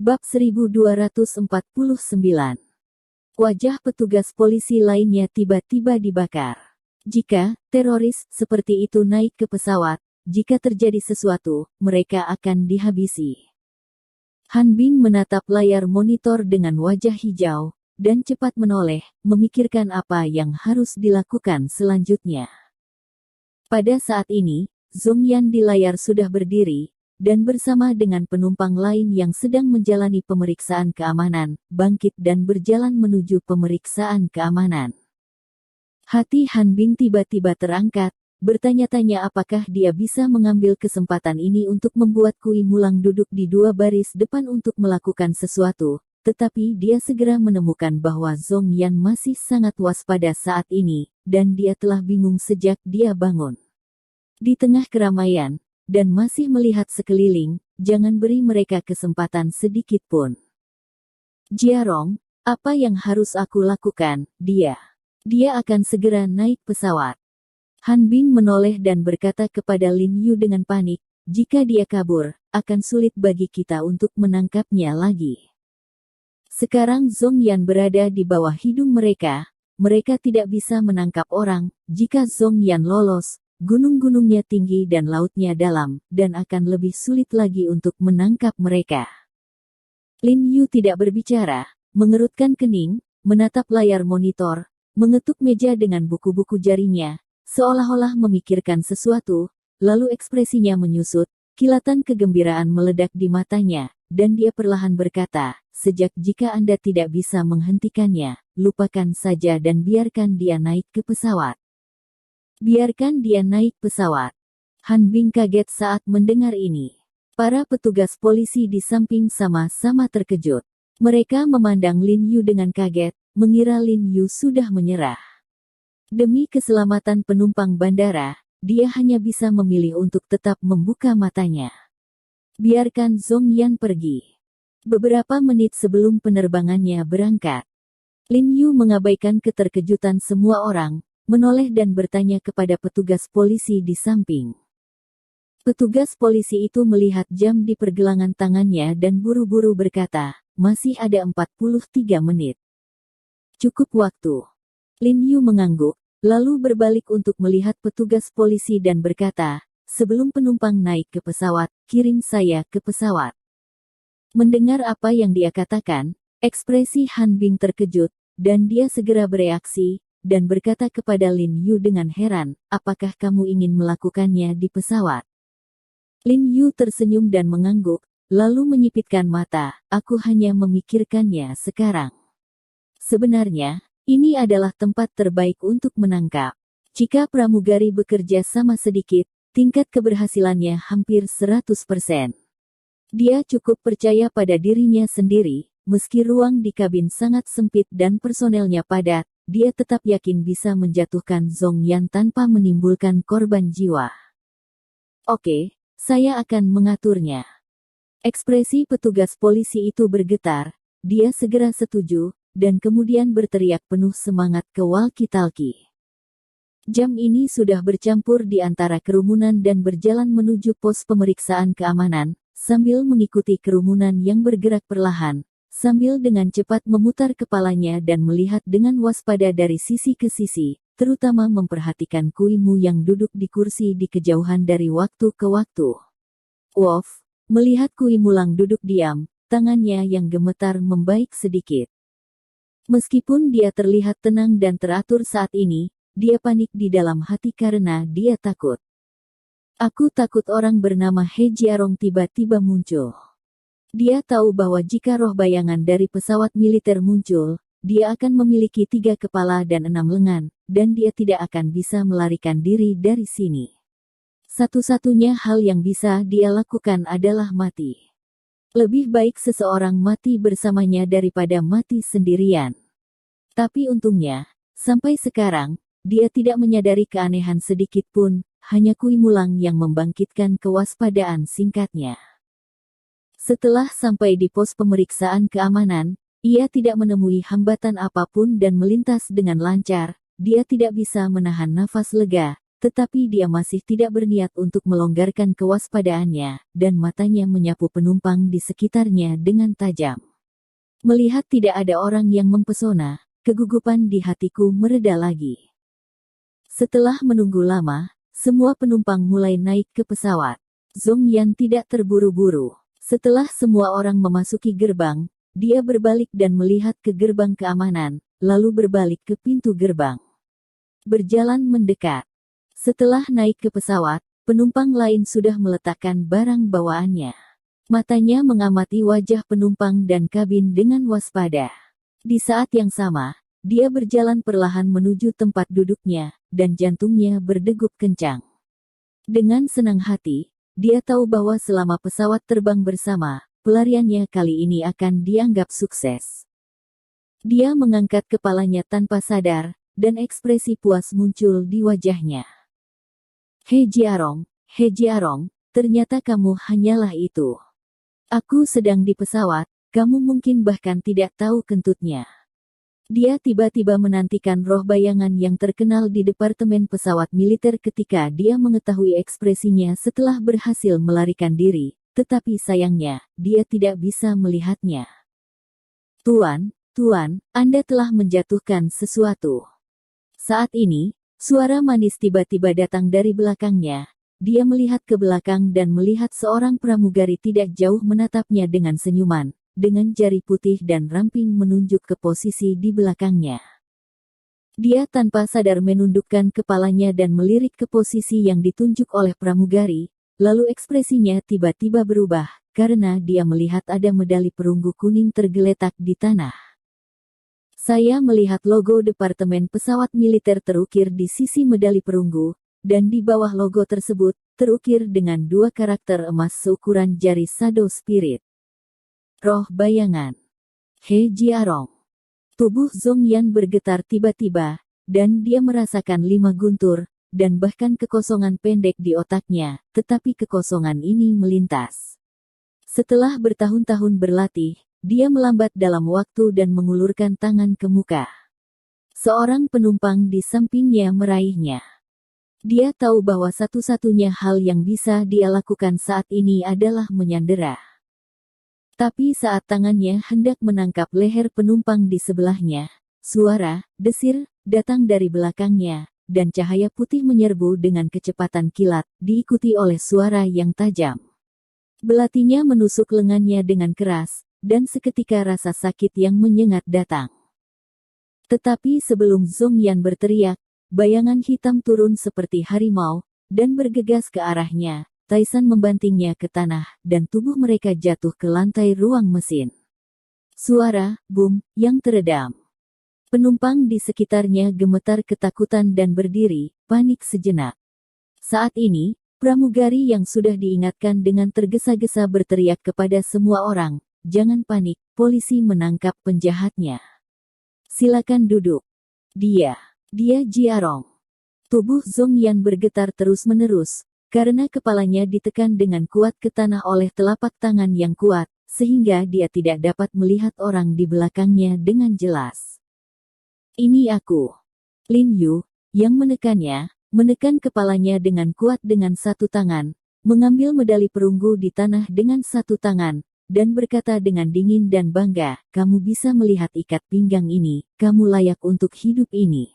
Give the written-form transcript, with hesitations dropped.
Bab 1249. Wajah petugas polisi lainnya tiba-tiba dibakar. Jika teroris seperti itu naik ke pesawat, jika terjadi sesuatu, mereka akan dihabisi. Han Bing menatap layar monitor dengan wajah hijau, dan cepat menoleh, memikirkan apa yang harus dilakukan selanjutnya. Pada saat ini, Zhong Yan di layar sudah berdiri, dan bersama dengan penumpang lain yang sedang menjalani pemeriksaan keamanan, bangkit dan berjalan menuju pemeriksaan keamanan. Hati Han Bing tiba-tiba terangkat, bertanya-tanya apakah dia bisa mengambil kesempatan ini untuk membuat Kui Mulang duduk di dua baris depan untuk melakukan sesuatu, tetapi dia segera menemukan bahwa Zhong Yan masih sangat waspada saat ini, dan dia telah bingung sejak dia bangun. Di tengah keramaian, dan masih melihat sekeliling, jangan beri mereka kesempatan sedikit pun. Jiarong, apa yang harus aku lakukan? Dia akan segera naik pesawat. Han Bing menoleh dan berkata kepada Lin Yu dengan panik, jika dia kabur, akan sulit bagi kita untuk menangkapnya lagi. Sekarang Zhong Yan berada di bawah hidung mereka tidak bisa menangkap orang, jika Zhong Yan lolos, gunung-gunungnya tinggi dan lautnya dalam, dan akan lebih sulit lagi untuk menangkap mereka. Lin Yu tidak berbicara, mengerutkan kening, menatap layar monitor, mengetuk meja dengan buku-buku jarinya, seolah-olah memikirkan sesuatu, lalu ekspresinya menyusut, kilatan kegembiraan meledak di matanya, dan dia perlahan berkata, jika Anda tidak bisa menghentikannya, lupakan saja dan biarkan dia naik ke pesawat. Biarkan dia naik pesawat. Han Bing kaget saat mendengar ini. Para petugas polisi di samping sama-sama terkejut. Mereka memandang Lin Yu dengan kaget, mengira Lin Yu sudah menyerah. Demi keselamatan penumpang bandara, dia hanya bisa memilih untuk tetap membuka matanya. Biarkan Zhong Yan pergi. Beberapa menit sebelum penerbangannya berangkat, Lin Yu mengabaikan keterkejutan semua orang, menoleh dan bertanya kepada petugas polisi di samping. Petugas polisi itu melihat jam di pergelangan tangannya dan buru-buru berkata, masih ada 43 menit. Cukup waktu. Lin Yu mengangguk, lalu berbalik untuk melihat petugas polisi dan berkata, sebelum penumpang naik ke pesawat, kirim saya ke pesawat. Mendengar apa yang dia katakan, ekspresi Han Bing terkejut, dan dia segera bereaksi, dan berkata kepada Lin Yu dengan heran, apakah kamu ingin melakukannya di pesawat? Lin Yu tersenyum dan mengangguk, lalu menyipitkan mata, aku hanya memikirkannya sekarang. Sebenarnya, ini adalah tempat terbaik untuk menangkap. Jika pramugari bekerja sama sedikit, tingkat keberhasilannya hampir 100%. Dia cukup percaya pada dirinya sendiri, meski ruang di kabin sangat sempit dan personelnya padat, dia tetap yakin bisa menjatuhkan Zhong Yan tanpa menimbulkan korban jiwa. Oke, saya akan mengaturnya. Ekspresi petugas polisi itu bergetar, dia segera setuju, dan kemudian berteriak penuh semangat ke walkie-talkie. Jam ini sudah bercampur di antara kerumunan dan berjalan menuju pos pemeriksaan keamanan, sambil mengikuti kerumunan yang bergerak perlahan, sambil dengan cepat memutar kepalanya dan melihat dengan waspada dari sisi ke sisi, terutama memperhatikan Kui Mu yang duduk di kursi di kejauhan dari waktu ke waktu. Wolf, melihat Kui Mulang duduk diam, tangannya yang gemetar membaik sedikit. Meskipun dia terlihat tenang dan teratur saat ini, dia panik di dalam hati karena dia takut. Aku takut orang bernama He Jiarong tiba-tiba muncul. Dia tahu bahwa jika roh bayangan dari pesawat militer muncul, dia akan memiliki 3 kepala dan 6 lengan, dan dia tidak akan bisa melarikan diri dari sini. Satu-satunya hal yang bisa dia lakukan adalah mati. Lebih baik seseorang mati bersamanya daripada mati sendirian. Tapi untungnya, sampai sekarang, dia tidak menyadari keanehan sedikit pun, hanya Kui Mulang yang membangkitkan kewaspadaan singkatnya. Setelah sampai di pos pemeriksaan keamanan, ia tidak menemui hambatan apapun dan melintas dengan lancar, dia tidak bisa menahan nafas lega, tetapi dia masih tidak berniat untuk melonggarkan kewaspadaannya, dan matanya menyapu penumpang di sekitarnya dengan tajam. Melihat tidak ada orang yang mempesona, kegugupan di hatiku mereda lagi. Setelah menunggu lama, semua penumpang mulai naik ke pesawat. Zhong Yan tidak terburu-buru. Setelah semua orang memasuki gerbang, dia berbalik dan melihat ke gerbang keamanan, lalu berbalik ke pintu gerbang. Berjalan mendekat. Setelah naik ke pesawat, penumpang lain sudah meletakkan barang bawaannya. Matanya mengamati wajah penumpang dan kabin dengan waspada. Di saat yang sama, dia berjalan perlahan menuju tempat duduknya, dan jantungnya berdegup kencang. Dengan senang hati, dia tahu bahwa selama pesawat terbang bersama, pelariannya kali ini akan dianggap sukses. Dia mengangkat kepalanya tanpa sadar, dan ekspresi puas muncul di wajahnya. He Jiarong, ternyata kamu hanyalah itu. Aku sedang di pesawat, kamu mungkin bahkan tidak tahu kentutnya. Dia tiba-tiba menantikan roh bayangan yang terkenal di departemen pesawat militer ketika dia mengetahui ekspresinya setelah berhasil melarikan diri, tetapi sayangnya, dia tidak bisa melihatnya. Tuan, Anda telah menjatuhkan sesuatu. Saat ini, suara manis tiba-tiba datang dari belakangnya. Dia melihat ke belakang dan melihat seorang pramugari tidak jauh menatapnya dengan senyuman, dengan jari putih dan ramping menunjuk ke posisi di belakangnya. Dia tanpa sadar menundukkan kepalanya dan melirik ke posisi yang ditunjuk oleh pramugari, lalu ekspresinya tiba-tiba berubah, karena dia melihat ada medali perunggu kuning tergeletak di tanah. Saya melihat logo Departemen Pesawat Militer terukir di sisi medali perunggu, dan di bawah logo tersebut, terukir dengan 2 karakter emas seukuran jari Shadow Spirit. Roh bayangan. He Jiarong. Tubuh Zhong Yan bergetar tiba-tiba, dan dia merasakan 5 guntur, dan bahkan kekosongan pendek di otaknya, tetapi kekosongan ini melintas. Setelah bertahun-tahun berlatih, dia melambat dalam waktu dan mengulurkan tangan ke muka. Seorang penumpang di sampingnya meraihnya. Dia tahu bahwa satu-satunya hal yang bisa dia lakukan saat ini adalah menyandera. Tapi saat tangannya hendak menangkap leher penumpang di sebelahnya, suara, desir, datang dari belakangnya, dan cahaya putih menyerbu dengan kecepatan kilat, diikuti oleh suara yang tajam. Belatinya menusuk lengannya dengan keras, dan seketika rasa sakit yang menyengat datang. Tetapi sebelum Zhong Yan berteriak, bayangan hitam turun seperti harimau, dan bergegas ke arahnya. Tyson membantingnya ke tanah, dan tubuh mereka jatuh ke lantai ruang mesin. Suara, boom, yang teredam. Penumpang di sekitarnya gemetar ketakutan dan berdiri, panik sejenak. Saat ini, pramugari yang sudah diingatkan dengan tergesa-gesa berteriak kepada semua orang, jangan panik, polisi menangkap penjahatnya. Silakan duduk. Dia Jiarong. Tubuh Zhong Yan bergetar terus-menerus, karena kepalanya ditekan dengan kuat ke tanah oleh telapak tangan yang kuat, sehingga dia tidak dapat melihat orang di belakangnya dengan jelas. Ini aku. Lin Yu, yang menekan kepalanya dengan kuat dengan satu tangan, mengambil medali perunggu di tanah dengan satu tangan, dan berkata dengan dingin dan bangga, kamu bisa melihat ikat pinggang ini, kamu layak untuk hidup ini.